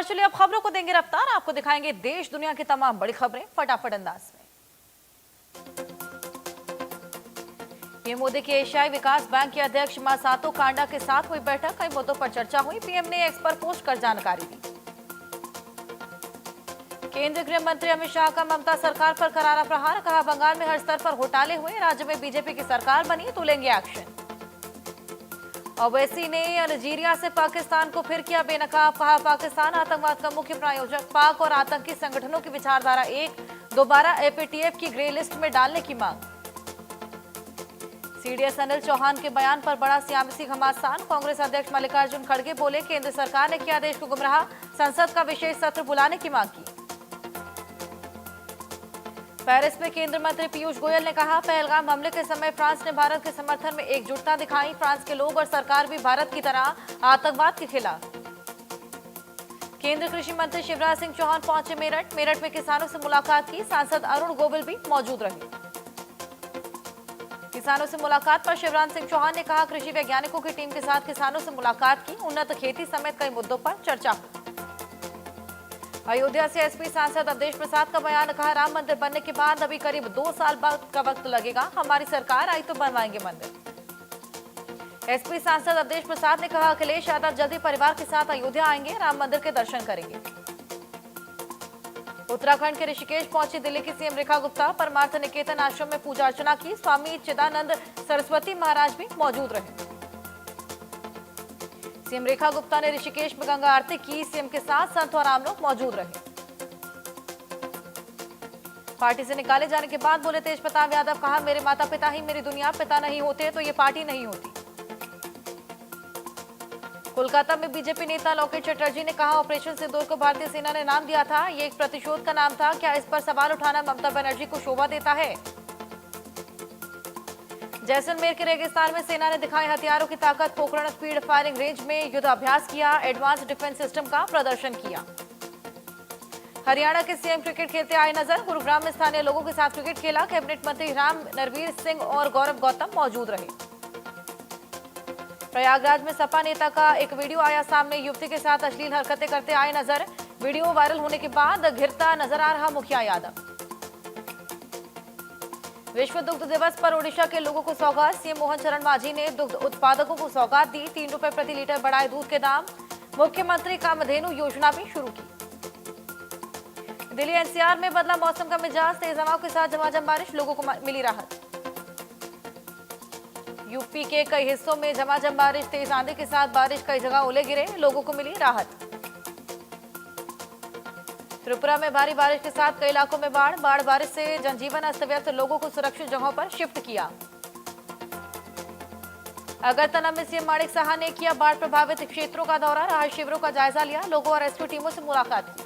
और चलिए अब खबरों को देंगे रफ्तार, आपको दिखाएंगे देश दुनिया की तमाम बड़ी खबरें फटाफट अंदाज में। पीएम मोदी की एशियाई विकास बैंक के अध्यक्ष मासातो कांडा के साथ हुई बैठक, कई मुद्दों पर चर्चा हुई। पीएम ने एक्स पर पोस्ट कर जानकारी दी। केंद्रीय गृह मंत्री अमित शाह का ममता सरकार पर करारा प्रहार, कहा बंगाल में हर स्तर पर घोटाले हुए, राज्य में बीजेपी की सरकार बनी तो लेंगे एक्शन। ओवैसी ने अल्जीरिया से पाकिस्तान को फिर किया बेनकाब, कहा पाकिस्तान आतंकवाद का मुख्य प्रायोजक, पाक और आतंकी संगठनों की विचारधारा एक, दोबारा एपीटीएफ की ग्रे लिस्ट में डालने की मांग। सीडीएस अनिल चौहान के बयान पर बड़ा सियासी घमासान, कांग्रेस अध्यक्ष मल्लिकार्जुन खड़गे बोले केंद्र सरकार ने किया देश को गुमराह, संसद का विशेष सत्र बुलाने की मांग की। पेरिस में केंद्रीय मंत्री पीयूष गोयल ने कहा पहलगाम हमले के समय फ्रांस ने भारत के समर्थन में एकजुटता दिखाई, फ्रांस के लोग और सरकार भी भारत की तरह आतंकवाद के खिलाफ। केंद्रीय कृषि मंत्री शिवराज सिंह चौहान पहुंचे मेरठ में किसानों से मुलाकात की, सांसद अरुण गोविल भी मौजूद रहे। किसानों से मुलाकात पर शिवराज सिंह चौहान ने कहा कृषि वैज्ञानिकों की टीम के साथ किसानों से मुलाकात की, उन्नत खेती समेत कई मुद्दों पर चर्चा हुई। अयोध्या से एसपी सांसद अवधेश प्रसाद का बयान, कहा राम मंदिर बनने के बाद अभी करीब 2 साल बाद का वक्त लगेगा, हमारी सरकार आई तो बनवाएंगे मंदिर। एसपी सांसद अवधेश प्रसाद ने कहा अखिलेश यादव जल्दी परिवार के साथ अयोध्या आएंगे, राम मंदिर के दर्शन करेंगे। उत्तराखंड के ऋषिकेश पहुंची दिल्ली की सीएम रेखा गुप्ता, परमार्थ निकेतन आश्रम में पूजा अर्चना की, स्वामी चिदानंद सरस्वती महाराज भी मौजूद रहे। सीएम रेखा गुप्ता ने ऋषिकेश में गंगा आरती की, सीएम के साथ संत और आम लोग मौजूद रहे। पार्टी से निकाले जाने के बाद बोले तेज प्रताप यादव, कहा मेरे माता पिता ही मेरी दुनिया, पिता नहीं होते तो ये पार्टी नहीं होती। कोलकाता में बीजेपी नेता लोकेश चटर्जी ने कहा ऑपरेशन सिंदूर को भारतीय सेना ने नाम दिया था, ये एक प्रतिशोध का नाम था, क्या इस पर सवाल उठाना ममता बनर्जी को शोभा देता है। जैसलमेर के रेगिस्तान में सेना ने दिखाई हथियारों की ताकत, पोखरण स्पीड फायरिंग रेंज में युद्ध अभ्यास किया, एडवांस डिफेंस सिस्टम का प्रदर्शन किया। हरियाणा के सीएम क्रिकेट खेलते आए नजर, गुरुग्राम में स्थानीय लोगों के साथ क्रिकेट खेला, कैबिनेट मंत्री राम नरवीर सिंह और गौरव गौतम मौजूद रहे। प्रयागराज में सपा नेता का एक वीडियो आया सामने, युवती के साथ अश्लील हरकतें करते आए नजर, वीडियो वायरल होने के बाद घिरता नजर आ रहा मुखिया यादव। विश्व दुग्ध दिवस पर ओडिशा के लोगों को सौगात, सीएम मोहन चरण मांझी ने दुग्ध उत्पादकों को सौगात दी, 3 रुपए प्रति लीटर बढ़ाए दूध के दाम, मुख्यमंत्री कामधेनु योजना भी शुरू की। दिल्ली एनसीआर में बदला मौसम का मिजाज, तेज हवाओं के साथ झमाझम बारिश, लोगों को मिली राहत। यूपी के कई हिस्सों में झमाझम बारिश, तेज आंधी के साथ बारिश, कई जगह ओले गिरे, लोगों को मिली राहत। त्रिपुरा में भारी बारिश के साथ कई इलाकों में बाढ़ बारिश से जनजीवन अस्त व्यस्त, लोगों को सुरक्षित जगहों पर शिफ्ट किया। अगरतला में सीएम माणिक साहा ने किया बाढ़ प्रभावित क्षेत्रों का दौरा, राहत शिविरों का जायजा लिया, लोगों और रेस्क्यू टीमों से मुलाकात की।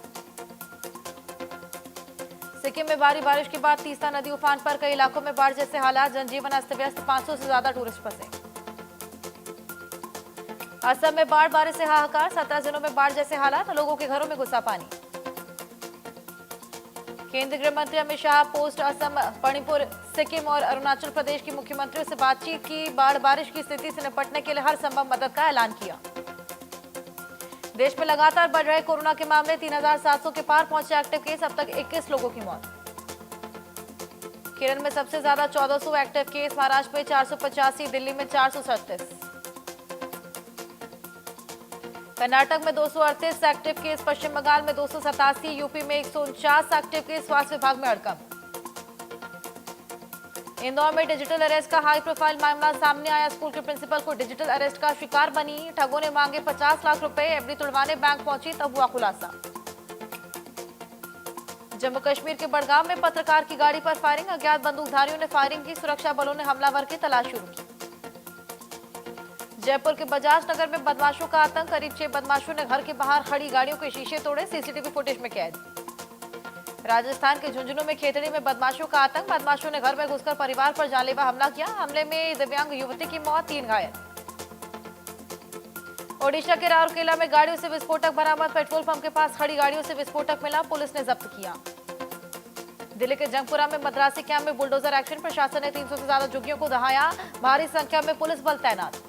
सिक्किम में भारी बारिश के बाद तीस्ता नदी उफान पर, कई इलाकों में बाढ़ जैसे हालात, जनजीवन अस्त व्यस्त, 500 से ज्यादा टूरिस्ट फंसे। असम में बाढ़ बारिश से हाहाकार, 17 जिलों में बाढ़ जैसे हालात, लोगों के घरों में घुसा पानी। केंद्रीय गृह मंत्री अमित शाह पोस्ट असम, मणिपुर, सिक्किम और अरुणाचल प्रदेश के मुख्यमंत्रियों से बातचीत की, बाढ़ बारिश की स्थिति से निपटने के लिए हर संभव मदद का ऐलान किया। देश में लगातार बढ़ रहे कोरोना के मामले, 3700 के पार पहुंचे एक्टिव केस, अब तक 21 लोगों की मौत। केरल में सबसे ज्यादा 1400 एक्टिव केस, महाराष्ट्र में 485, दिल्ली में 437, कर्नाटक में 238 एक्टिव केस, पश्चिम बंगाल में 287, यूपी में 149 एक्टिव केस, स्वास्थ्य विभाग में हड़कंप। इंदौर में डिजिटल अरेस्ट का हाई प्रोफाइल मामला सामने आया, स्कूल के प्रिंसिपल को डिजिटल अरेस्ट का शिकार बनी, ठगों ने मांगे 50 लाख रुपए, एफडी तुड़वाने बैंक पहुंची तब हुआ खुलासा। जम्मू कश्मीर के बड़गांव में पत्रकार की गाड़ी पर फायरिंग, अज्ञात बंदूकधारियों ने फायरिंग की, सुरक्षा बलों ने हमलावर की तलाश शुरू की। जयपुर के बजाज नगर में बदमाशों का आतंक, करीब 6 बदमाशों ने घर के बाहर खड़ी गाड़ियों के शीशे तोड़े, सीसीटीवी फुटेज में कैद। राजस्थान के झुंझुनू में खेतड़ी में बदमाशों का आतंक, बदमाशों ने घर में घुसकर परिवार पर जानलेवा हमला किया, हमले में दिव्यांग युवती की मौत, 3 घायल। ओडिशा के राउरकेला में गाड़ियों से विस्फोटक बरामद, पेट्रोल पंप के पास खड़ी गाड़ियों से विस्फोटक मिला, पुलिस ने जब्त किया। दिल्ली के जंगपुरा में मद्रासी कैंप में बुलडोजर एक्शन, प्रशासन ने 300 से ज्यादा झुग्गियों को दहाया, भारी संख्या में पुलिस बल तैनात।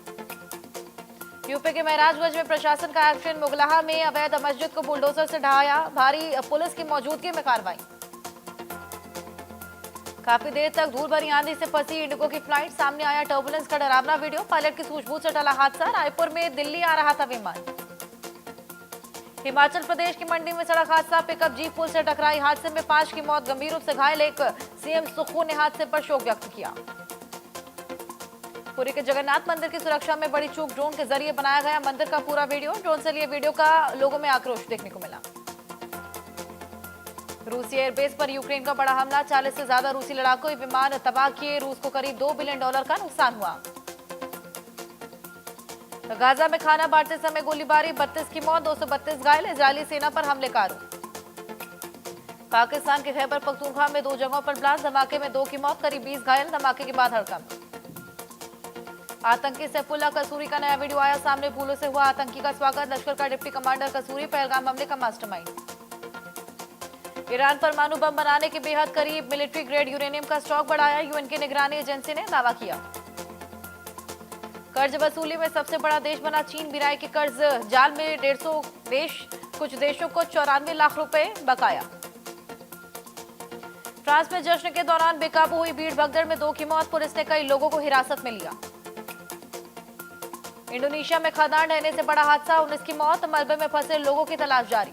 यूपी के महराजगंज में प्रशासन का एक्शन। मुगलहा में अवैध मस्जिद को बुलडोजर से ढहाया, भारी पुलिस की मौजूदगी में कार्रवाई। काफी देर तक धूल भरी आंधी से फंसी इंडिगो की फ्लाइट, सामने आया टर्बुलेंस का डरावना वीडियो। पायलट की सूझबूझ से टला हादसा, रायपुर में दिल्ली आ रहा था विमान। हिमाचल प्रदेश की मंडी में सड़क हादसा, पिकअप जीप पुल से टकराई, हादसे में 5 की मौत, गंभीर रूप से घायल एक। सीएम सुक्खू ने हादसे पर शोक व्यक्त किया। पुरी के जगन्नाथ मंदिर की सुरक्षा में बड़ी चूक, ड्रोन के जरिए बनाया गया मंदिर का पूरा वीडियो। ड्रोन से लिए वीडियो का लोगों में आक्रोश देखने को मिला। रूसी एयरबेस पर यूक्रेन का बड़ा हमला, 40 से ज्यादा रूसी लड़ाकू विमान तबाह किए, रूस को करीब $2 बिलियन का नुकसान हुआ। गाजा में खाना बांटते समय गोलीबारी, 32 की मौत, 232 घायल, इजरायली सेना पर हमले का आरोप। पाकिस्तान के खैबर पख्तूनख्वा में 2 जगहों पर ब्लास्ट, धमाके में 2 की मौत, करीब 20 घायल, धमाके के बाद हड़कंप। आतंकी सैफुल्लाह कसूरी का नया वीडियो आया सामने, फूलों से हुआ आतंकी का स्वागत, लश्कर का डिप्टी कमांडर कसूरी पहलगाम हमले का मास्टरमाइंड। ईरान परमाणु बम बनाने के बेहद करीब, मिलिट्री ग्रेड यूरेनियम का स्टॉक बढ़ाया, यूएन की निगरानी एजेंसी ने दावा किया। कर्ज वसूली में सबसे बड़ा देश बना चीन, बिराई के कर्ज जाल में 150 देश, कुछ देशों को 94 लाख रुपए बकाया। फ्रांस में जश्न के दौरान बेकाबू हुई भीड़ भगदड़ में 2 की मौत, पुलिस ने कई लोगों को हिरासत में लिया। इंडोनेशिया में खदान ढहने से बड़ा हादसा, 19 की मौत, मलबे में फंसे लोगों की तलाश जारी।